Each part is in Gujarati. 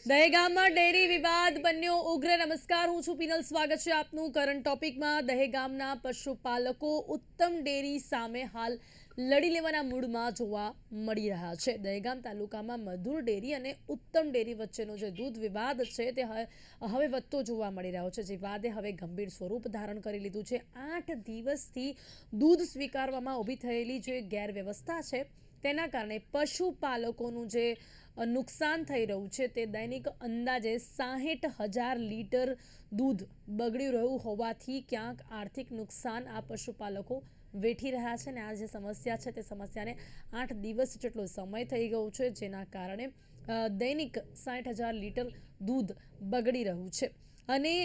દહેગામમાં ડેરી વિવાદ બન્યો ઉગ્ર. નમસ્કાર, હું છું પીનલ. સ્વાગત છે આપનું કરંટ ટોપિકમાં. દહેગામના પશુપાલકો ઉત્તમ ડેરી સામે હાલ લડી લેવાના મૂડમાં જોવા મળી રહ્યા છે. દહેગામ તાલુકામાં મધુર ડેરી અને ઉત્તમ ડેરી વચ્ચેનો જે દૂધ વિવાદ છે તે હવે વધતો જોવા મળી રહ્યો છે. જે વિવાદે હવે ગંભીર સ્વરૂપ ધારણ કરી લીધું છે. 8 દિવસથી દૂધ સ્વીકારવામાં ઊભી થયેલી જે ગેરવ્યવસ્થા છે તેના કારણે પશુપાલકોનું જે નુકસાન થઈ રહ્યું છે તે દૈનિક અંદાજે 60,000 લીટર દૂધ બગડી રહ્યું હોવાથી ક્યાંક આર્થિક નુકસાન આ પશુપાલકો વેઠી રહ્યા છે. અને આ જે સમસ્યા છે તે સમસ્યાને 8 દિવસ જેટલો સમય થઈ ગયો છે, જેના કારણે દૈનિક 60,000 લીટર દૂધ બગડી રહ્યું છે. અને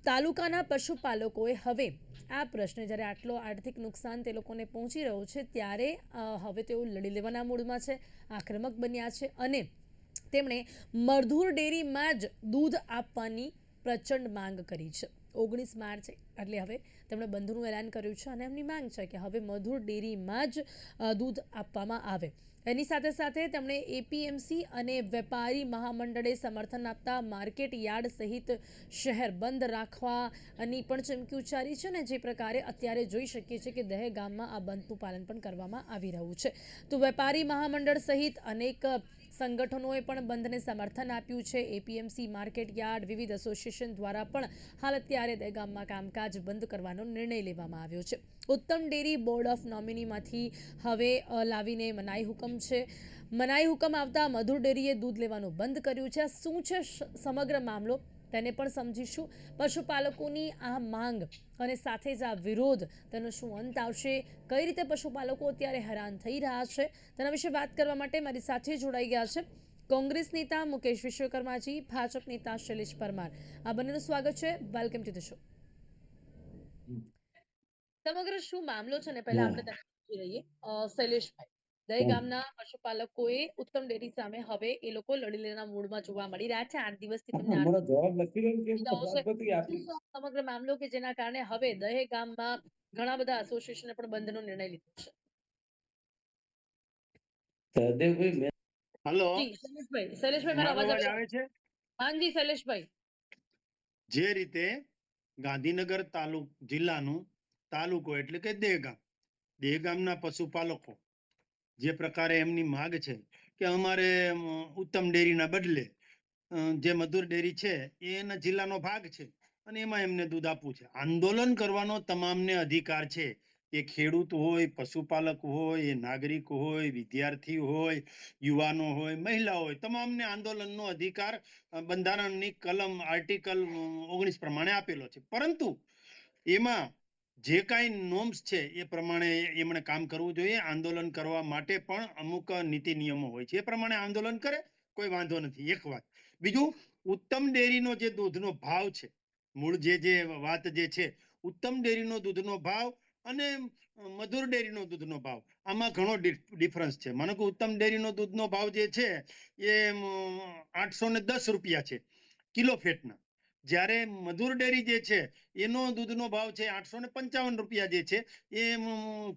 તાલુકાના પશુપાલકોએ હવે આ પ્રશ્ને જ્યારે આટલો આર્થિક નુકસાન તે લોકોને પહોંચી રહ્યો છે ત્યારે હવે તેઓ લડી લેવાના મૂડમાં છે, આક્રમક બન્યા છે અને તેમણે મધુર ડેરીમાં જ દૂધ આપવાની પ્રચંડ માંગ કરી છે. 19 માર્ચ એટલે હવે તેમણે બંધનું એલાન કર્યું છે અને એમની માંગ છે કે હવે મધુર ડેરીમાં જ દૂધ આપવામાં આવે. એની સાથે સાથે તેમણે એપીએમસી અને વેપારી મહામંડળે સમર્થન આપતા માર્કેટ યાર્ડ સહિત શહેર બંધ રાખવાની પણ ચીમકી ઉચ્ચારી છે. અને જે પ્રકારે અત્યારે જોઈ શકીએ છીએ કે દહેગામમાં આ બંધનું પાલન પણ કરવામાં આવી રહ્યું છે. તો વેપારી મહામંડળ સહિત અનેક સંગઠનોએ પણ બંધને સમર્થન આપ્યું છે. એપીએમસી, માર્કેટ યાર્ડ, વિવિધ એસોસિએશન દ્વારા પણ હાલ અત્યારે દહેગામમાં કામકાજ બંધ કરવાનો નિર્ણય લેવામાં આવ્યો છે. ઉત્તમ ડેરી બોર્ડ ઓફ નોમિનીમાંથી હવે લાવીને મનાઈ હુકમ છે. મનાઈ હુકમ આવતા મધુર ડેરીએ દૂધ લેવાનું બંધ કર્યું છે. શું છે સમગ્ર મામલો તેને પણ સમજીશું. પશુપાલકોની આ માંગ અને સાથે જ આ વિરોધ, તેનો શું અંત આવશે, કઈ રીતે પશુપાલકો અત્યારે હેરાન થઈ રહ્યા છે, તેના વિશે વાત કરવા માટે મારી સાથે જોડાઈ ગયા છે કોંગ્રેસ નેતા મુકેશ વિશ્વકર્માજી, ભાજપ નેતા શૈલેષ પરમાર. આ બંનેનું સ્વાગત છે. Welcome to the show. સમગ્ર શું મામલો છે ને પહેલા આપણે તેને સમજી લઈએ. શૈલેષભાઈ, દહેગામના પશુપાલકોએ ઉત્તમ ડેરી સામે હવે એ લોકો લડી લેવાના મૂડમાં જોવા મળી રહ્યા છે. 8 દિવસથી તમને સમગ્ર મામલો કે જેના કારણે હવે દહેગામમાં ઘણા બધા એસોસિએશને પણ બંધનો નિર્ણય લીધો છે. હેલો, જી શૈલેષભાઈ, મારો મારો અવાજ અવાજ આવે છે? હાજી શૈલેષભાઈ. જે રીતે ગાંધીનગર જિલ્લાનું તાલુકો એટલે કે દહેગામના પશુપાલકો જે પ્રકારે એમની માંગ છે કે અમારે ઉત્તમ ડેરીના બદલે જે મધુર ડેરી છે એના જિલ્લાનો ભાગ છે અને એમાં એમને દૂધ આપવું છે. આંદોલન કરવાનો તમામને અધિકાર છે. એ ખેડૂત હોય, પશુપાલક હોય, એ નાગરિક હોય, વિદ્યાર્થી હોય, યુવાનો હોય, મહિલા હોય, તમામને આંદોલનનો અધિકાર બંધારણની કલમ આર્ટિકલ 19 પ્રમાણે આપેલો છે. પરંતુ એમાં જે કાંઈ નોર્મ્સ છે એ પ્રમાણે એમણે કામ કરવું જોઈએ. આંદોલન કરવા માટે પણ અમુક નીતિ નિયમો હોય છે, એ પ્રમાણે આંદોલન કરે, કોઈ વાંધો નથી. એક વાત. બીજું, ઉત્તમ ડેરીનો જે દૂધનો ભાવ છે, મૂળ જે વાત જે છે, ઉત્તમ ડેરીનો દૂધનો ભાવ અને મધુર ડેરીનો દૂધનો ભાવ, આમાં ઘણો ડિફરન્સ છે. મને કે ઉત્તમ ડેરીનો દૂધનો ભાવ જે છે એ 810 રૂપિયા છે કિલો ફેટના, જ્યારે મધુર ડેરી જે છે એનો દૂધનો ભાવ છે 855 રૂપિયા જે છે એ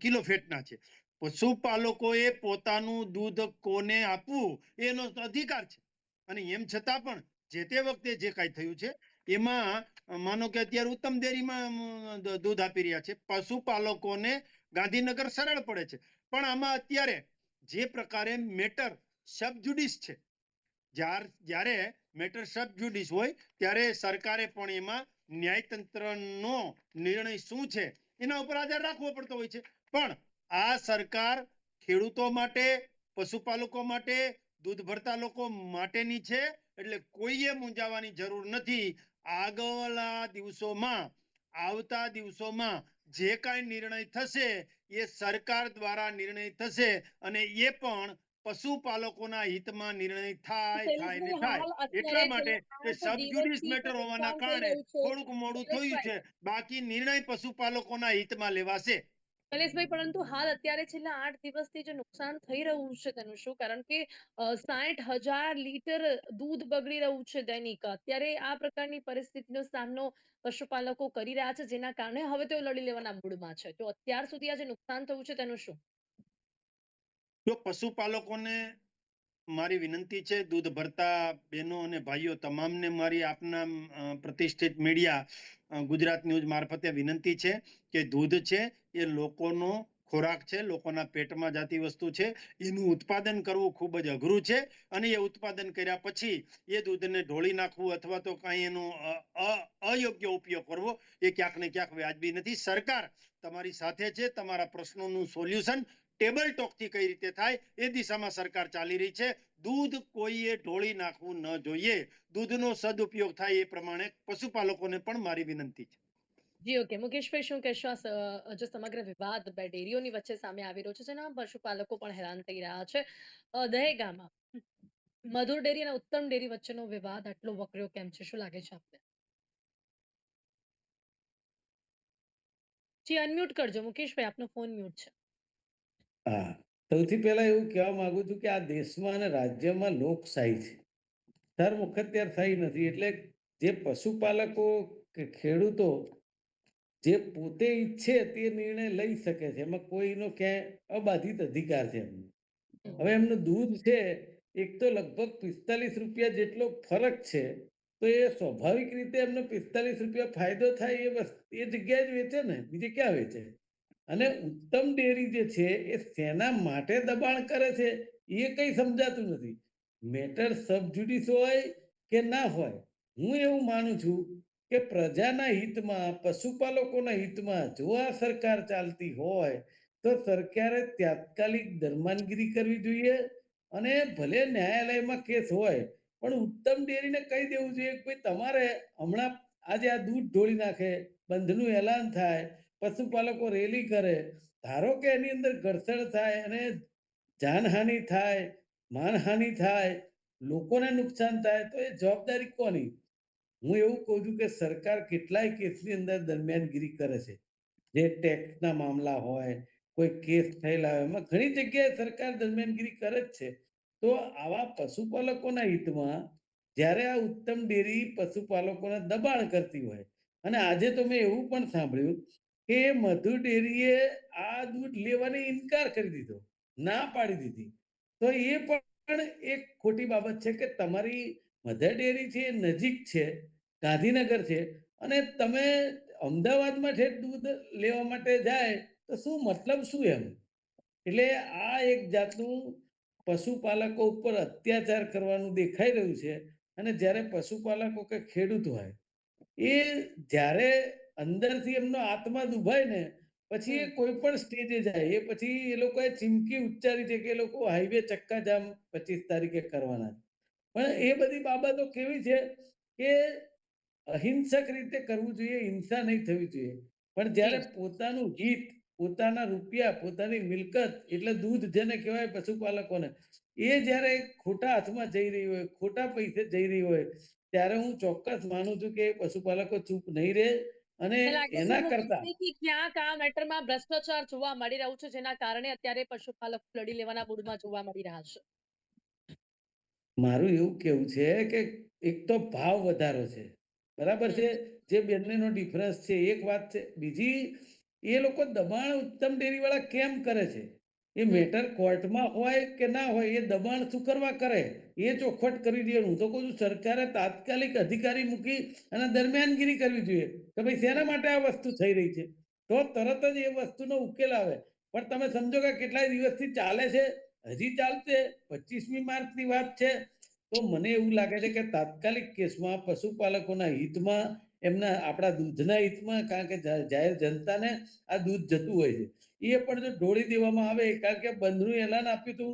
કિલો ફેટના છે. પશુપાલકોએ પોતાનું દૂધ કોને આપવું એનો અધિકાર છે. અને એમ છતાં પણ જે તે વખતે જે કાંઈ થયું છે એમાં માનો કે અત્યારે ઉત્તમ ડેરીમાં દૂધ આપી રહ્યા છે, પશુપાલકોને ગાંધીનગર સરળ પડે છે. પણ આમાં અત્યારે જે પ્રકારે મેટર સબજુડિસ છે, જ્યારે મેટર સબજુડિસ હોય ત્યારે સરકારે પણ એમાં ન્યાયતંત્રનો નિર્ણય શું છે એના ઉપર આધાર રાખવો પડતો હોય છે. પણ આ સરકાર ખેડૂતો માટે, પશુપાલકો માટે, દૂધ ભરતા લોકો માટેની છે, એટલે કોઈએ મૂંઝાવાની જરૂર નથી. આવતા દિવસોમાં જે કાંઈ નિર્ણય થશે એ સરકાર દ્વારા નિર્ણય થશે અને એ પણ પશુપાલકોના હિતમાં નિર્ણય થાય. એટલા માટે કે સબજુડિસ મેટર હોવાના કારણે થોડુંક મોડું થયું છે, બાકી નિર્ણય પશુપાલકોના હિતમાં લેવાશે. શૈલેષભાઈ, પરંતુ હાલ અત્યારે છેલ્લા 8 દિવસથી જે નુકસાન થઈ રહ્યું છે તેનું શું? કારણ કે 60,000 લીટર દૂધ બગડી રહ્યું છે દૈનિક. અત્યારે આ પ્રકારની પરિસ્થિતિનો સામનો પશુપાલકો કરી રહ્યા છે, જેના કારણે હવે તેઓ લડી લેવાના મૂડમાં છે. તો અત્યાર સુધી આ જે નુકસાન થયું છે તેનું શું? જો પશુપાલકોને મારી વિનંતી છે દૂધ ભરતા બહેનો અને ભાઈઓ તમામને મારી આપના પ્રતિષ્ઠિત મીડિયા ગુજરાત ન્યૂઝ મારફતે વિનંતી છે કે દૂધ છે એ લોકોનો ખોરાક છે, લોકોના પેટમાં જતી વસ્તુ છે. એનું ઉત્પાદન કરવું ખૂબ જ અઘરું છે અને એ ઉત્પાદન કર્યા પછી એ દૂધને ઢોળી નાખવું અથવા તો કાંઈ એનો અયોગ્ય ઉપયોગ કરવો એ ક્યાંક ને ક્યાંક વ્યાજબી નથી. સરકાર તમારી સાથે છે. તમારા પ્રશ્નોનું સોલ્યુશન ટેબલ ટોકથી કઈ રીતે થાય એ દિશામાં સરકાર ચાલી રહી છે. દૂધ કોઈએ ઢોળી નાખવું ન જોઈએ. દૂધનો સદુપયોગ થાય એ પ્રમાણે પશુપાલકોને પણ મારી વિનંતી છે. જી ઓકે, મુકેશભાઈ શું કહેશો જે સમગ્ર વિવાદ બે ડેરીઓની વચ્ચે સામે આવી રહ્યો છે જેના પશુપાલકો પણ હેરાન થઈ રહ્યા છે. દહેગામમાં મધુર ડેરી અને ઉત્તમ ડેરી વચ્ચેનો વિવાદ આટલો વકર્યો કેમ છે, શું લાગે છે આપને? જી અનમ્યુટ કરજો મુકેશભાઈ, આપનો ફોન મ્યુટ છે. હા, સૌથી પહેલા એવું કહેવા માંગુ છું કે આ દેશમાં અને રાજ્યમાં લોકશાહી છે. ધર્મઅખત્યારશાહી નથી. એટલે જે પશુપાલકો કે ખેડૂતો જે પોતે ઈચ્છે તે નિર્ણય લઈ શકે છે. એમાં કોઈનો ક્યાંય અબાધિત અધિકાર છે એમને. હવે એમનું દૂધ છે, એક તો લગભગ 45 રૂપિયા જેટલો ફરક છે. તો એ સ્વાભાવિક રીતે એમને 45 રૂપિયા ફાયદો થાય એ જગ્યાએ જ વેચે ને, બીજે ક્યાં વેચે? અને ઉત્તમ ડેરી જે છે એ શેના માટે દબાણ કરે છે એ કઈ સમજાતું નથી. મેટર સબજુડિસ હોય કે ના હોય, હું એવું માનું છું કે પ્રજાના હિતમાં, પશુપાલકોના હિતમાં જો આ સરકાર ચાલતી હોય તો સરકારે તાત્કાલિક દરમાનગીરી કરવી જોઈએ અને ભલે ન્યાયાલયમાં કેસ હોય પણ ઉત્તમ ડેરીને કહી દેવું જોઈએ કે ભાઈ તમારે હમણાં આજે આ દૂધ ઢોળી નાખે, બંધનું એલાન થાય, પશુપાલકો રેલી કરે, ધારો કે એની અંદર ઘર્ષણ થાય અને જાનહાનિ થાય, માનહાનિ થાય, લોકોને નુકસાન થાય તો એ જવાબદારી કોની? હું એવું કહું છું કે સરકાર કેટલાય કેસની અંદર દરમિયાનગીરી કરે છે. જે ટેક્સના મામલા હોય, કોઈ કેસ થયેલા હોય, એમાં ઘણી જગ્યાએ સરકાર દરમિયાનગીરી કરે જ છે. તો આવા પશુપાલકોના હિતમાં જ્યારે આ ઉત્તમ ડેરી પશુપાલકોને દબાણ કરતી હોય અને આજે તો મેં એવું પણ સાંભળ્યું કે મધુ ડેરીએ આ દૂધ લેવાની ઇનકાર કરી દીધો, ના પાડી દીધી. તો એ પણ એક ખોટી બાબત છે કે તમારી મધર ડેરી છે એ નજીક છે, ગાંધીનગર છે અને તમે અમદાવાદમાં ઠેઠ દૂધ લેવા માટે જાય તો શું મતલબ શું એમ? એટલે આ એક જાતનું પશુપાલકો ઉપર અત્યાચાર કરવાનું દેખાઈ રહ્યું છે. અને જ્યારે પશુપાલકો કે ખેડૂત હોય એ જ્યારે અંદરથી એમનો આત્મા દુભાય ને પછી એ કોઈ પણ સ્ટેજે જાય એ પછી એ લોકોએ ચીમકી ઉચ્ચારી છે કે એ લોકો હાઈવે ચક્કાજામ 25 તારીખે કરવાના છે. પણ એ બધી બાબતો કેવી છે કે અહિંસક રીતે કરવું જોઈએ, હિંસા નહીં થવી જોઈએ. પણ જ્યારે જી પોતાનું હિત, પોતાના રૂપિયા, પોતાની મિલકત એટલે દૂધ જેને કહેવાય પશુપાલકોને, એ જ્યારે ખોટા હાથમાં જઈ રહી હોય, ખોટા પૈસે જઈ રહી હોય, ત્યારે હું ચોક્કસ માનું છું કે પશુપાલકો ચૂપ નહીં રહે અને મને લાગે છે એના કરતા મુકેશભાઈ કે ક્યાંક આ મેટરમાં ભ્રષ્ટાચાર જોવા મળી રહ્યું છે જેના કારણે અત્યારે પશુપાલકો લડી લેવાના મૂડમાં જોવા મળી રહ્યા છે. મારું એવું કેવું છે કે એક તો ભાવ વધારો છે, બરાબર હમ છે, જે બંનેનો ડિફરન્સ છે એક વાત છે. બીજી એ લોકો દબાણ ઉત્તમ ડેરી વાળા કેમ કરે છે એ હમ મેટર કોર્ટમાં હોય કે ના હોય, એ દબાણ શું કરવા કરે એ ચોખવટ કરવી જોઈએ. હું તો કહું છું સરકારે તાત્કાલિક અધિકારી મૂકી અને દરમિયાનગીરી કરવી જોઈએ કે ભાઈ શેના માટે આ વસ્તુ થઈ રહી છે, તો તરત જ એ વસ્તુનો ઉકેલ આવે. પણ તમે સમજો કે કેટલાય દિવસથી ચાલે છે, હજી ચાલશે, 25મી માર્ચની વાત છે. તો મને એવું લાગે છે કે તાત્કાલિક કેસમાં પશુપાલકોના હિતમાં, એમના આપણા દૂધના હિતમાં, કારણ કે જાહેર જનતાને આ દૂધ જતું હોય છે, એ પણ જો ઢોળી દેવામાં આવે, કારણ કે બંધનું એલાન આપ્યું હતું,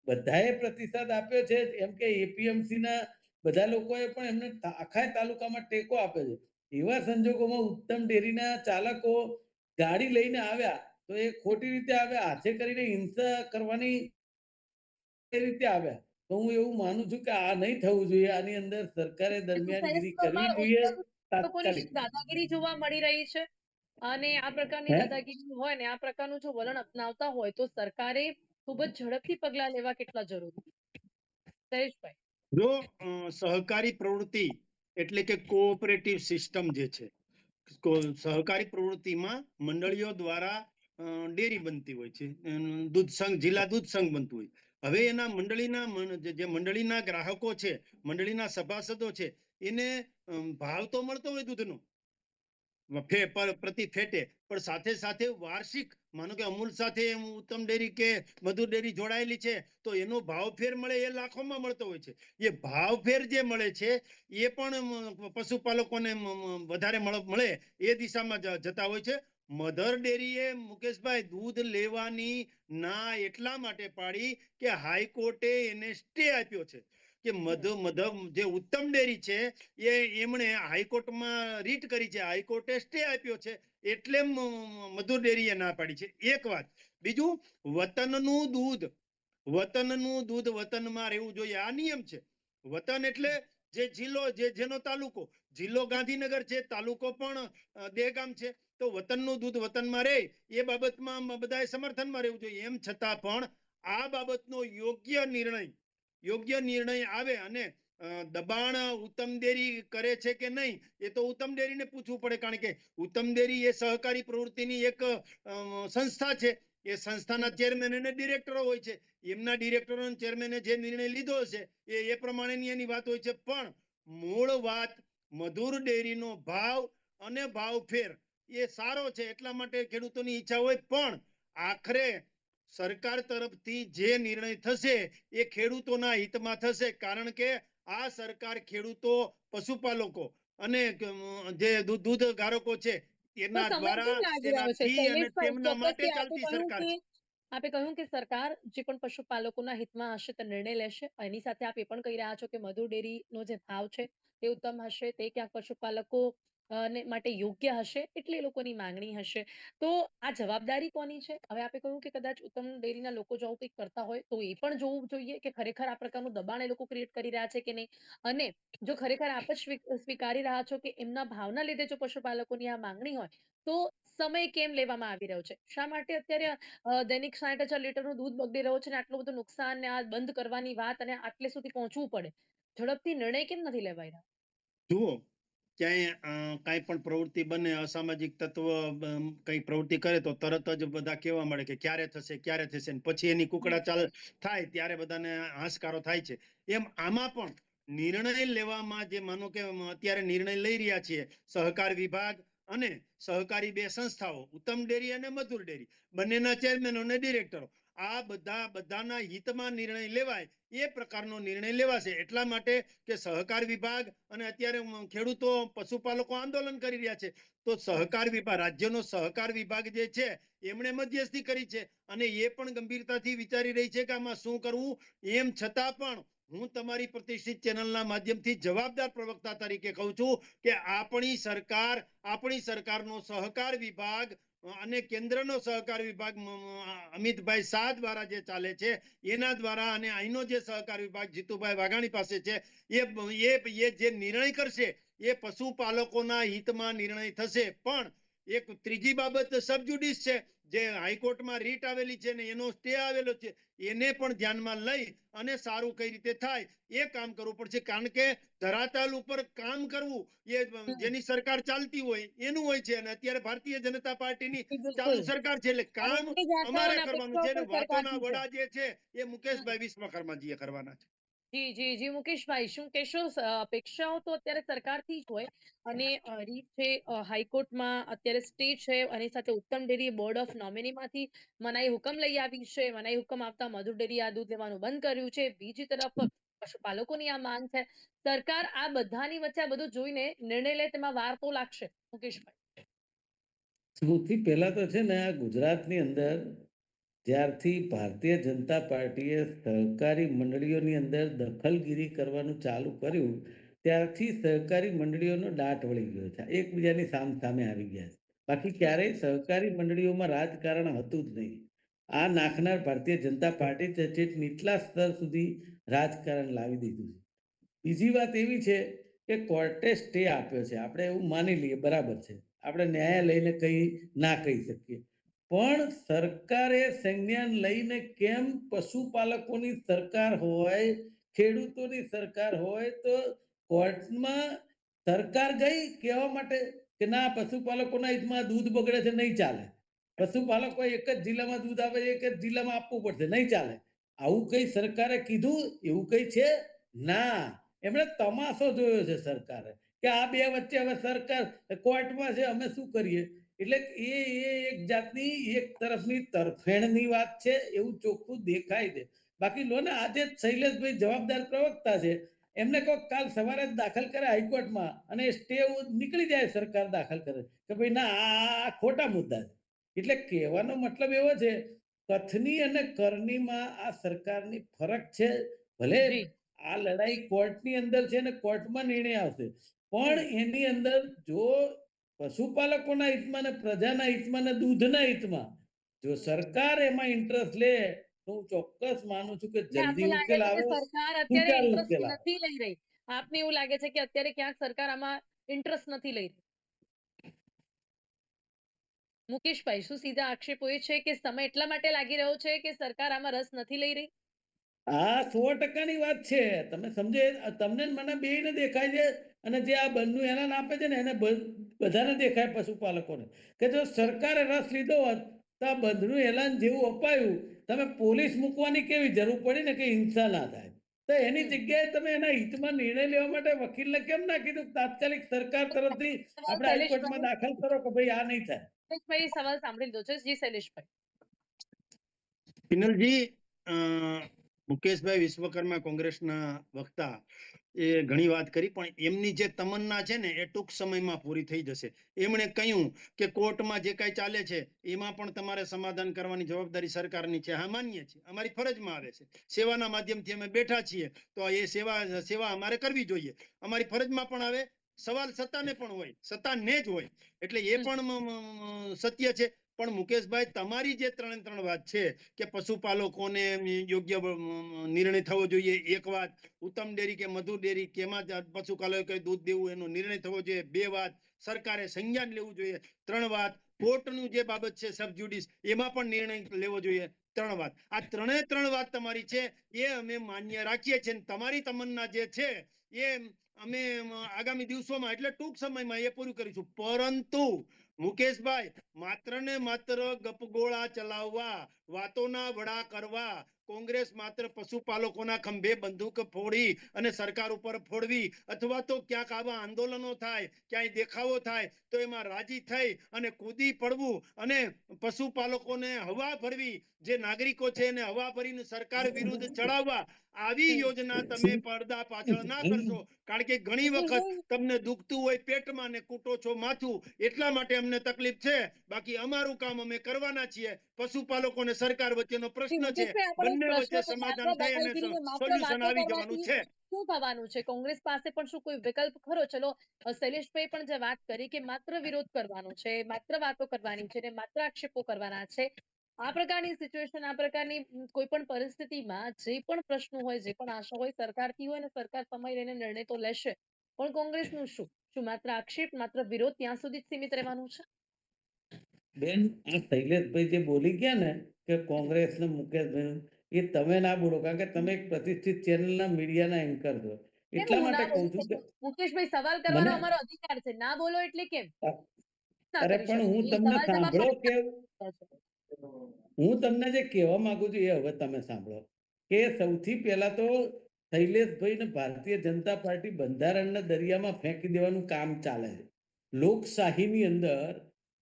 બધાએ પ્રતિસાદ આપ્યો છે, એમ કે એપીએમસી ના બધા લોકોએ પણ એમને આખા તાલુકામાં ટેકો આપ્યો છે. એવા સંજોગોમાં ઉત્તમ ડેરીના ચાલકો ગાડી લઈને આવ્યા તો એ ખોટી રીતે આવ્યા, હાથે કરીને હિંસા કરવાની એ રીતે આવ્યા. તો હું એવું માનું છું કે આ નહીં થવું જોઈએ. આની અંદર સરકારે એ તો દરમિયાનગીરી કરવી શહેરમાં જોઈએ ઉત્તમ લોકોની તાત્કાલિક. દાદાગીરી જોવા મળી રહી છે અને આ પ્રકારની હે દાદાગીરી હોય ને આ પ્રકારનું જો વલણ અપનાવતા હોય તો સરકારે ખૂબ જ ઝડપથી પગલાં લેવા કેટલા જરૂરી? જયેશભાઈ. જો સહકારી પ્રવૃત્તિ એટલે કે કોઓપરેટિવ સિસ્ટમ જે છે, સહકારી પ્રવૃત્તિમાં મંડળીઓ દ્વારા ડેરી બનતી હોય છે, દૂધ સંઘ, જિલ્લા દૂધ સંઘ બનતું હોય. હવે એના મંડળીના જે મંડળીના ગ્રાહકો છે, મંડળીના સભાસદો છે, એને ભાવ તો મળતો હોય દૂધનો પ્રતિ ફેટે, પણ સાથે સાથે વાર્ષિક, માનો કે અમૂલ સાથે ઉત્તમ ડેરી કે મધુર ડેરી જોડાયેલી છે, તો એનો ભાવ ફેર મળે એ લાખોમાં મળતો હોય છે. એ ભાવ ફેર જે મળે છે એ પણ પશુપાલકોને વધારે મળે એ દિશામાં જતા હોય છે. મધર ડેરીએ મુકેશભાઈ દૂધ લેવાની ના એટલા માટે પાડી કે હાઈકોર્ટે એને સ્ટે આપ્યો છે કે જે ઉત્તમ ડેરી છે એ એમણે હાઈકોર્ટમાં રીટ કરી છે, હાઈકોર્ટે સ્ટે આપ્યો છે, એટલે મધુર ડેરીએ ના પાડી છે. એક વાત. બીજું, વતનનું દૂધ વતનમાં રહેવું જોઈએ, આ નિયમ છે. વતન એટલે જે જિલ્લો, જેનો તાલુકો, જિલ્લો ગાંધીનગર છે, તાલુકો પણ દહેગામ છે, તો વતનનું દૂધ વતનમાં રહે એ બાબતમાં બધાએ સમર્થનમાં રહેવું જોઈએ. એમ છતાં પણ આ બાબતનો યોગ્ય નિર્ણય આવે અને દબાણ ઉત્તમ ડેરી કરે છે કે નહીં એ તો ઉત્તમ ડેરીને પૂછવું પડે, કારણ કે ઉત્તમ ડેરી એ સહકારી પ્રવૃત્તિની એક સંસ્થા છે. એ સંસ્થાના ચેરમેન અને ડિરેક્ટરો હોય છે. એમના ડિરેક્ટરો અને ચેરમેને જે નિર્ણય લીધો છે એ પ્રમાણેની એની વાત હોય છે. પણ મૂળ વાત મધુર ડેરીનો ભાવ અને ભાવ ફેર એ સારો છે, એટલા માટે ખેડૂતોની ઈચ્છા હોય, પણ આખરે સરકાર તરફથી જે નિર્ણય થશે એ ખેડૂતોના હિતમાં થશે, કારણ કે આ સરકાર ખેડૂતો, પશુપાલકો અને જે દૂધધારકો છે તો એના સમય દ્વારા, કેમ લાગી રહ્યો છે તેનાથી અને શૈલેષભાઈ? તેમના માટે ચોક્કસથી ચાલતી સરકાર છે. આપે કહ્યું કે સરકાર જે પણ પશુપાલકોના હિતમાં હશે તે નિર્ણય લેશે. એની સાથે આપ એ પણ કહી રહ્યા છો કે મધુર ડેરીનો જે ભાવ છે તે ઉત્તમ હશે, તે ક્યાંક પશુપાલકો ને માટે યોગ્ય હશે, એટલે એ લોકોની માંગણી હશે. તો આ જવાબદારી કોની છે? હવે આપે કહ્યું કે કદાચ ઉત્તમ ડેરીના લોકો જો આવું કંઈક કરતા હોય તો એ પણ જોવું જોઈએ કે ખરેખર આ પ્રકારનું દબાણ એ લોકો ક્રિએટ કરી રહ્યા છે કે નહીં. અને જો ખરેખર આપ જ સ્વીકારી રહ્યા છો કે એમના ભાવના લીધે જો પશુપાલકોની આ માંગણી હોય, તો સમય કેમ લેવામાં આવી રહ્યો છે? શા માટે અત્યારે દૈનિક 60,000 લીટરનું દૂધ બગડી રહ્યું છે અને આટલું બધું નુકસાન ને આ બંધ કરવાની વાત અને આટલે સુધી પહોંચવું પડે? ઝડપથી નિર્ણય કેમ નથી લેવાઈ રહ્યો? જુઓ, ક્યાંય કાંઈ પણ પ્રવૃત્તિ બને, અસામાજિક તત્વ કઈ પ્રવૃત્તિ કરે તો તરત જ બધા કહેવા મળે કે ક્યારે થશે, ક્યારે થશે, ને પછી એની કુકડા ચાલ થાય ત્યારે બધાને હાશકારો થાય છે. એમ આમાં પણ નિર્ણય લેવામાં, જે માનો કે અત્યારે નિર્ણય લઈ રહ્યા છીએ સહકાર વિભાગ અને સહકારી બે સંસ્થાઓ, ઉત્તમ ડેરી અને મધુર ડેરી, બંનેના ચેરમેનો અને ડિરેક્ટરો, આ બધાના હિતમાં નિર્ણય લેવાય એ પ્રકારનો નિર્ણય લેવાશે. એટલા માટે કે સહકાર વિભાગ અને અત્યારે ખેડૂતો, પશુપાલકો આંદોલન કરી રહ્યા છે, તો સહકાર વિભાગ, રાજ્યનો સહકાર વિભાગ જે છે એમણે મધ્યસ્થી કરી છે અને એ પણ ગંભીરતાથી વિચારી રહી છે કે આમાં શું કરવું. એમ છતાં પણ હું તમારી પ્રતિષ્ઠિત ચેનલના માધ્યમથી જવાબદાર પ્રવક્તા તરીકે કહું છું કે આપણી સરકારનો સહકાર વિભાગ અને કેન્દ્રનો સહકાર વિભાગ અમિતભાઈ શાહ દ્વારા જે ચાલે છે એના દ્વારા, અને અહીંનો જે સહકાર વિભાગ જીતુભાઈ વાઘાણી પાસે છે, એ જે નિર્ણય કરશે એ પશુપાલકોના હિતમાં નિર્ણય થશે. પણ એક ત્રીજી બાબત સબજુડિસ છે, જે હાઈકોર્ટમાં રીટ આવેલી છે ને એનો સ્ટે આવેલો છે, એને પણ ધ્યાનમાં લઈ અને સારું કઈ રીતે થાય એ કામ કરવું પડશે. કારણ કે ધરાતલ ઉપર કામ કરવું એ જેની સરકાર ચાલતી હોય એનું હોય છે, અને અત્યારે ભારતીય જનતા પાર્ટીની જી, ચાલુ બિલકુલ. સરકાર છે, એટલે અને કામ એમની જ આશાઓ અમારે અને કરવાનું અપેક્ષાઓ છે, અને પણ વાતોના સરકારથી છે. વડા જે છે એ હમ. મુકેશભાઈ વિશ્વકર્માજીએ કરવાના છે. જી, જી, જી. મુકેશભાઈ, શું કહેશો? અપેક્ષાઓ તો અત્યારે સરકારથી જ હોય અને રીત છે હાઈકોર્ટમાં અત્યારે સ્ટે છે, અને સાથે ઉત્તમ ડેરી બોર્ડ ઓફ નોમિનીમાંથી મનાઈ હુકમ લઈ આવી છે. મનાઈ હુકમ આવતા મધુર ડેરી આ દૂધ લેવાનું બંધ કર્યું છે. બીજી તરફ પશુપાલકોની આ માંગ છે. સરકાર આ બધાની વચ્ચે આ બધું જોઈને નિર્ણય લે તેમાં વાર તો લાગશે, મુકેશભાઈ. સૌથી પહેલા તો છે ને, આ ગુજરાતની અંદર જ્યારથી ભારતીય જનતા પાર્ટીએ સહકારી મંડળીઓની અંદર દખલગીરી કરવાનું ચાલુ કર્યું, ત્યારથી સહકારી મંડળીઓનો દાટ વળી ગયો છે, એકબીજાની સામે આવી ગયા છે. બાકી ક્યારેય સહકારી મંડળીઓમાં રાજકારણ હતું જ નહીં. આ નાખનાર ભારતીય જનતા પાર્ટી છે, નીચલા સ્તર સુધી રાજકારણ લાવી દીધું છે. બીજી વાત એવી છે કે કોર્ટે સ્ટે આપ્યો છે, આપણે એવું માની લઈએ, બરાબર છે, આપણે ન્યાયાલયને કઈ ના કહી શકીએ, પણ સરકારે સંજ્ઞાન લઈને કેમ, પશુપાલકોની સરકાર હોય, ખેડૂતોની સરકાર હોય, તો કોર્ટમાં સરકાર ગઈ કહેવા માટે કે ના, પશુપાલકોના હિતમાં દૂધ બગડે છે, નહીં ચાલે. પશુપાલકો એક જ જિલ્લામાં દૂધ આપે છે, એક જ જિલ્લામાં આપવું પડશે, નહીં ચાલે. આવું કઈ સરકારે કીધું એવું કઈ છે? ના, એમણે તમાશો જોયો છે સરકારે કે આ બે વચ્ચે હવે સરકાર કોર્ટમાં છે, અમે શું કરીએ? એટલે એ એક જાતની એક તરફની તરફેણની વાત છે એવું ચોખ્ખું દેખાય છે. બાકી લો ને આજે જ શૈલેષભાઈ જવાબદાર પ્રવક્તા છે, એમને કોક કાલ સવારે જ દાખલ કરે હાઈકોર્ટમાં અને સ્ટે નીકળી જાય, સરકાર દાખલ કરે કે ભાઈ ના આ ખોટા મુદ્દા છે. એટલે કહેવાનો મતલબ એવો છે, કથની અને કરનીમાં આ સરકારની ફરક છે. ભલે જી. આ લડાઈ કોર્ટની અંદર છે ને કોર્ટમાં નિર્ણય આવશે, પણ હમ. એની અંદર જો પશુપાલકોના હિતમાં ને પ્રજાના હિતમાં ને દૂધના હિતમાં જો સરકાર એમાં ઇન્ટરેસ્ટ લે તો હું ચોક્કસ માનું છું કે એટલે આપને જલ્દી લાગે ઉકેલ છે કે આવે, સરકાર અત્યારે સુચારુ ઇન્ટરેસ્ટ ઉકેલ આવે. નથી લઈ રહી? આપને એવું લાગે છે કે અત્યારે ક્યાંક સરકાર આમાં ઇન્ટરેસ્ટ નથી લઈ રહી? મુકેશભાઈ, શું સીધા આક્ષેપો એ છે કે સમય એટલા માટે લાગી રહ્યો છે કે સરકાર આમાં રસ નથી લઈ રહી? આ 100% વાત છે. તમે સમજે તમને ને મને બેયને દેખાય છે, અને જે આ બંધનું એલાન આપે છે ને એને બધાને દેખાય પશુપાલકોને કે જો સરકારે રસ લીધો હોત તો આ બંધનું એલાન જેવું અપાયું, તમે પોલીસ મૂકવાની કેવી જરૂર પડી ને કે હિંસા ના થાય. તો એની હમ. જગ્યાએ તમે એના હિતમાં નિર્ણય લેવા માટે વકીલને કેમ ના કીધું તાત્કાલિક સરકાર તરફથી સવાલ આપણે હાઈકોર્ટમાં શૈલેષભાઈ, દાખલ કરો કે ભાઈ આ નહીં થાય? શૈલેષભાઈ સવાલ સાંભળી લીધો છે. જી શૈલેષભાઈ. પિનલજી, અ, મુકેશભાઈ વિશ્વકર્મા કોંગ્રેસના વક્તા એ ઘણી વાત કરી, પણ એમની જે તમન્ના છે ને એ ટૂંક સમયમાં પૂરી થઈ જશે. એમણે કહ્યું કે કોર્ટમાં જે કાંઈ ચાલે છે એમાં પણ તમારે સમાધાન કરવાની જવાબદારી સરકારની છે. હા, માન્ય છે, અમારી ફરજમાં આવે છે. સેવાના માધ્યમથી અમે બેઠા છીએ, તો એ સેવા અમારે કરવી જોઈએ. અમારી ફરજમાં પણ આવે, સવાલ સત્તાને પણ હોય, સત્તાને જ હોય, એટલે એ પણ સત્ય છે. પણ મુકેશભાઈ, તમારી જે ત્રણ વાત છે કે પશુપાલકોને યોગ્ય નિર્ણય થવો જોઈએ, એક વાત; ઉત્તમ ડેરી કે મધુર ડેરી કેમાં પશુપાલકોએ દૂધ દેવું એનો નિર્ણય થવો જોઈએ, 2 વાત; સરકારે સંજ્ઞાન લેવું જોઈએ, 3 વાત; કોર્ટનું જે બાબત છે સબ જ્યુડિસ એમાં પણ નિર્ણય લેવો જોઈએ, 3 વાત. આ ત્રણે વાત તમારી છે એ અમે માન્ય રાખીએ છીએ. તમારી તમન્ના જે છે એ અમે આગામી દિવસોમાં એટલે ટૂંક સમયમાં એ પૂરું કરીશું. પરંતુ મુકેશભાઈ, માત્ર ને માત્ર ગપગોળા ચલાવવા, વાતોના વડા કરવા, કોંગ્રેસ માત્ર પશુપાલકોના ખંભે બંદૂક ફોડી અને સરકાર ઉપર ફોડવી, અથવા તો ક્યાંક આવા આંદોલનો થાય, ક્યાંય દેખાવો થાય તો એમાં રાજી થઈ અને કૂદી પડવું અને પશુપાલકોને હવા ભરવી, જે નાગરિકો છે એને હવા ભરીને સરકાર વિરુદ્ધ ચડાવવા, આવી યોજના તમે પડદા પાછળ ના કરશો. કારણ કે ઘણી વખત તમને દુખતું હોય પેટમાં ને કૂટો છો માથું, એટલા માટે અમને તકલીફ છે. બાકી અમારું કામ અમે કરવાના છીએ. પશુપાલકો અને સરકાર વચ્ચેનો પ્રશ્ન છે, મુકેશભાઈ, આપણો એક બંને પ્રશ્ન વચ્ચે છે, માત્ર સમાધાન થઈ અને દાદાગીરી માત્ર સોલ્યુશન વાતો આવી જવાનું કરવાથી છે. શું થવાનું છે? કોંગ્રેસ પાસે પણ શું કોઈ વિકલ્પ ખરો? ચલો, શૈલેષભાઈ પણ જે વાત કરી કે માત્ર વિરોધ કરવાનો છે, માત્ર વાતો કરવાની છે ને માત્ર આક્ષેપો કરવાના છે, આ પ્રકારની સિચ્યુએશન, આ પ્રકારની કોઈ પણ પરિસ્થિતિમાં જે પણ પ્રશ્નો હોય, જે પણ આશા હોય સરકારથી હોય, ને સરકાર સમય લઈને નિર્ણય તો લેશે, પણ કોંગ્રેસનું શું માત્ર આક્ષેપ, માત્ર વિરોધ ત્યાં સુધી જ સીમિત રહેવાનું છે? બેન, આ શૈલેષભાઈ જે બોલી ગયા ને કે કોંગ્રેસ ને મુકેશભાઈ, એ તમે ના બોલો, કારણ કે તમે એક પ્રતિષ્ઠિત ચેનલના મીડિયાના એન્કર છો. કેમ એટલા હું માટે ના કહું બોલી છું કે શકું? મુકેશભાઈ, સવાલ મને કરવાનો અમારો અધિકાર છે, ના બોલો એટલે કેમ ના અરે કરી પણ શકું? હું એ તમને સવાલ જવાબ સાંભળો માટે કે હું તમને જે કહેવા માંગુ છું એ હવે તમે સાંભળો કે સૌથી પહેલા તો શૈલેષભાઈ ને ભારતીય જનતા પાર્ટી બંધારણના દરિયામાં ફેંકી દેવાનું કામ ચાલે છે. લોકશાહીની અંદર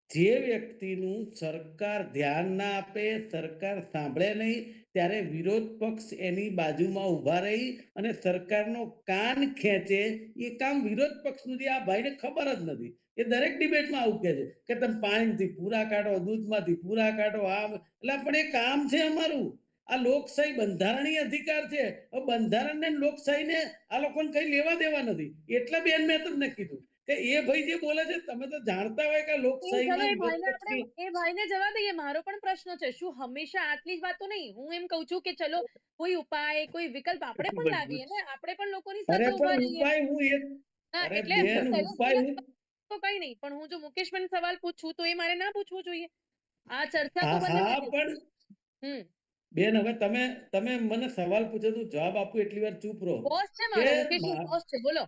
જે વ્યક્તિનું સરકાર ધ્યાન ના આપે, સરકાર સાંભળે નહીં, ત્યારે વિરોધ પક્ષ એની બાજુમાં ઊભા રહી અને સરકારનો કાન ખેંચે, એ કામ વિરોધ પક્ષનું જે આ ભાઈને ખબર જ નથી. એ દરેક ડિબેટમાં આવું કહે છે કે તમે પાણીથી પૂરા કાઢો, દૂધમાંથી પૂરા કાઢો, આમ. એટલે પણ એ કામ છે અમારું. આ લોકશાહી બંધારણીય અધિકાર છે. બંધારણને લોકશાહીને આ લોકોને કઈ લેવા દેવા નથી. એટલે બેન મેં તમને કીધું કે એ ભાઈ જે બોલે છે, તમે તો જાણતા હોય કે ચલો, લોકશાહીમાં એ વિરોધ ભાઈને આપણે પક્ષની એ ભાઈને જવા દઈએ. મારો પણ પ્રશ્ન છે, શું હંમેશા આટલી જ વાતો નહીં? હું એમ કહું છું કે ચલો, કોઈ ઉપાય, કોઈ વિકલ્પ આપણે પણ લાવીએ ને, આપણે પણ લોકોની અરે સાથે ઉભા પણ રહીએ. ઉપાય હું એક હા, અરે એટલે બેન ઉપાય શૈલેષભાઈને હું તો કઈ નહીં, પણ હું જો મુકેશભાઈને સવાલ પૂછું તો એ મારે ના પૂછવું જોઈએ? આ ચર્ચા તો હા બંને હા વચ્ચે છે. પણ હમ. બેન હવે તમે મને સવાલ પૂછો તો જવાબ આપું એટલી વાર ચૂપ રહો બોસ છે કે મારો, મુકેશભાઈ બોસ છે, બોલો.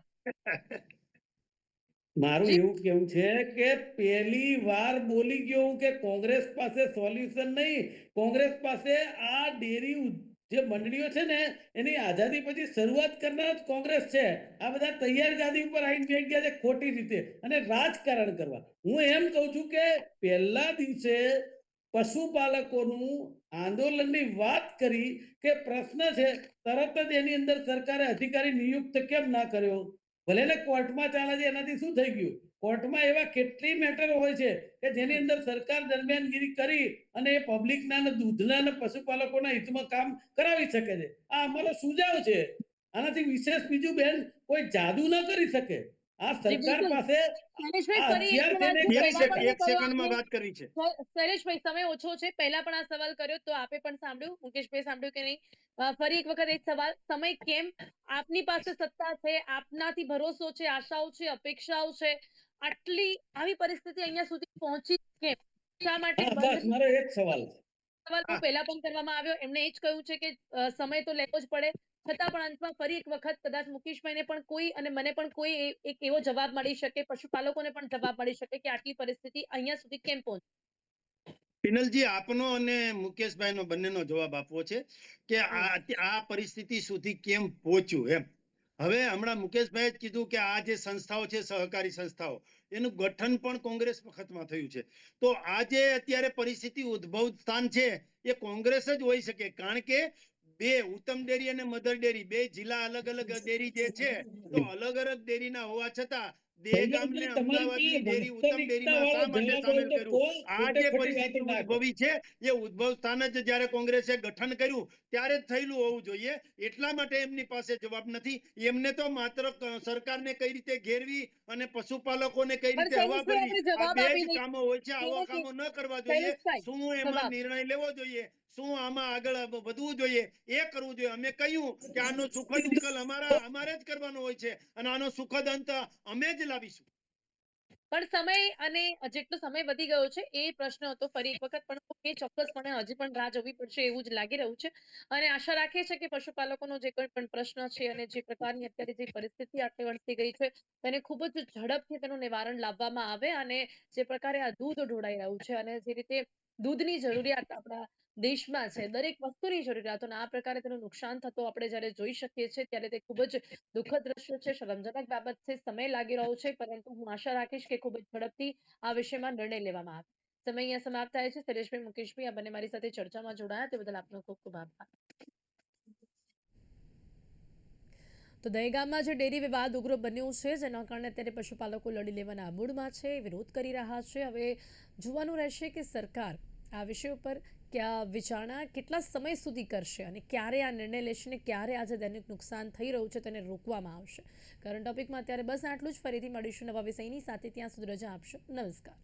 મારું જી. એવું કેવું છે કે પહેલી વાર બોલી ગયો હું કે કોંગ્રેસ પાસે સોલ્યુશન નહીં, કોંગ્રેસ પાસે આ ડેરી જે મંડળીઓ છે ને એની આઝાદી પછી શરૂઆત કરનાર જ કોંગ્રેસ છે. આ બધા તૈયાર ગાદી ઉપર આવીને બેઠ ગયા છે ખોટી રીતે અને રાજકારણ કરવા. હું એમ કહું છું કે પહેલા દિવસે પશુપાલકોનું આંદોલનની વાત કરી કે પ્રશ્ન છે, તરત જ એની અંદર સરકારે અધિકારી નિયુક્ત કેમ ના કર્યો? ભલે ને કોર્ટમાં ચાલે છે, એનાથી શું થઈ ગયું? કોર્ટમાં એવા કેટલી મેટરો હોય છે કે જેની અંદર સરકાર દરમિયાનગીરી કરી અને એ પબ્લિકના ને દૂધના ને પશુપાલકોના હિતમાં કામ કરાવી શકે છે. આ અમારો સુઝાવ છે. આનાથી વિશેષ બીજું બેન કોઈ જાદુ ન કરી શકે. આ જી સરકાર બિલકુલ. પાસે શૈલેષભાઈ, આ ફરી એક હથિયાર છે સવાલ ને હું કરી પહેલા શકે. પણ એક કર્યો સેકન્ડમાં આપને. વાત કરવી છે. શૈલેષભાઈ, સમય ઓછો છે. પહેલા પણ આ સવાલ કર્યો તો આપે પણ સાંભળ્યું, મુકેશભાઈ સાંભળ્યું કે નહીં? ફરી એક વખત એ જ સવાલ, સમય કેમ? આપની પાસે સત્તા છે, આપનાથી ભરોસો છે, આશાઓ છે, અપેક્ષાઓ છે, આટલી આવી પરિસ્થિતિ અહીંયા સુધી પહોંચી કેમ? શા માટે હા, બસ બંધ? મારો એ જ સવાલ છે. સવાલ બહુ હા, પહેલા પણ કરવામાં આવ્યો. એમણે એ જ કહ્યું છે કે સમય તો લેવો જ પડે. છતાં પણ અંતમાં ફરી એક વખત કદાચ મુકેશભાઈને પણ કોઈ અને મને પણ કોઈ એક એવો જવાબ મળી શકે, પશુપાલકોને પણ જવાબ મળી શકે કે આટલી પરિસ્થિતિ અહીંયા સુધી કેમ પહોંચી? પિનલજી, આપનો અને મુકેશભાઈનો બંનેનો જવાબ આપવો છે કે હમ. આ પરિસ્થિતિ સુધી કેમ પહોંચ્યું એમ. હવે હમણાં મુકેશભાઈએ જ કીધું કે આ જે સંસ્થાઓ છે, સહકારી સંસ્થાઓ, એનું ગઠન પણ કોંગ્રેસ વખતમાં થયું છે. તો આ જે અત્યારે પરિસ્થિતિ ઉદ્ભવ સ્થાન છે એ કોંગ્રેસ જ હોઈ શકે, કારણ કે બે ઉત્તમ ડેરી અને મધર ડેરી બે જિલ્લા અલગ અલગ ડેરી જે છે, તો અલગ અલગ ડેરીના હોવા છતાં દહેગામને સંજયભાઈ, તમારી અમદાવાદની ડેરી ઉત્તમ વાસ્તવિકતા ડેરીમાં શા વાળો માટે જવાબ હોય સામેલ તો કર્યું? કહો, આ ખોટે જે ખોટી પરિસ્થિતિ વાતો ના કરો. ઉદ્ભવી છે એ ઉદ્ભવ સ્થાન જ જ્યારે કોંગ્રેસે ગઠન કર્યું ત્યારે જ થયેલું હોવું જોઈએ. એટલા માટે એમની પાસે જવાબ નથી. એમને તો માત્ર સરકારને કઈ રીતે ઘેરવી અને પશુપાલકોને કઈ પણ રીતે હવા શૈલેષભાઈ, ભરવી, આપણે આ જવાબ બે આપી જ દઈએ. કામો હોય છે. આવા કામો ન કરવા જોઈએ. શૈલેષભાઈ, શું એમાં જવાબ. નિર્ણય લેવો જોઈએ, શું આમાં આગળ વધવું જોઈએ, એ કરવું જોઈએ. અમે કહ્યું કે આનો સુખદ ઉકેલ અમારે જ કરવાનો હોય છે અને આનો સુખદ અંત અમે જ લાવીશું. પણ સમય અને જેટલો સમય વધી ગયો છે એ પ્રશ્ન હતો ફરી એક વખત, પણ એ ચોક્કસપણે હજી પણ રાહ જોવી પડશે એવું જ લાગી રહ્યું છે. અને આશા રાખીએ છીએ કે પશુપાલકોનો જે કોઈ પણ પ્રશ્ન છે અને જે પ્રકારની અત્યારે જે પરિસ્થિતિ આટલી વણસી ગઈ છે તેને ખૂબ જ ઝડપથી તેનું નિવારણ લાવવામાં આવે. અને જે પ્રકારે આ દૂધ ઢોળાઈ રહ્યું છે અને જે રીતે દૂધની જરૂરિયાત આપણા દેશમાં છે, દરેક વસ્તુની જરૂરિયાતો, અને આ પ્રકારે તેનું નુકસાન થતો આપણે જ્યારે જોઈ શકીએ છીએ ત્યારે તે ખૂબ જ દુઃખદ દ્રશ્ય છે, શરમજનક બાબત છે. સમય લાગી રહ્યો છે, પરંતુ હું આશા રાખીશ કે ખૂબ જ ઝડપથી આ વિષયમાં નિર્ણય લેવામાં આવે. સમય અહીંયા સમાપ્ત થાય છે. શૈલેષભાઈ, મુકેશભાઈ, આ બંને મારી સાથે ચર્ચામાં જોડાયા તે બદલ આપનો ખૂબ ખૂબ આભાર. તો દહેગામમાં જે ડેરી વિવાદ ઉગ્ર બન્યો છે, જેના કારણે અત્યારે પશુપાલકો લડી લેવાના મૂડમાં છે, વિરોધ કરી રહ્યા છે. હવે જોવાનું રહેશે કે સરકાર આ વિષય ઉપર વિચારણા કેટલા સમય સુધી કરશે અને ક્યારે આ નિર્ણય લેશે અને ક્યારે આજે દૈનિક નુકસાન થઈ રહ્યું છે તેને રોકવામાં આવશે. કરંટ ટોપિકમાં અત્યારે બસ આટલું જ. ફરીથી મળીશું નવા વિષયની સાથે. ત્યાં સુધી રજા આપશો. નમસ્કાર.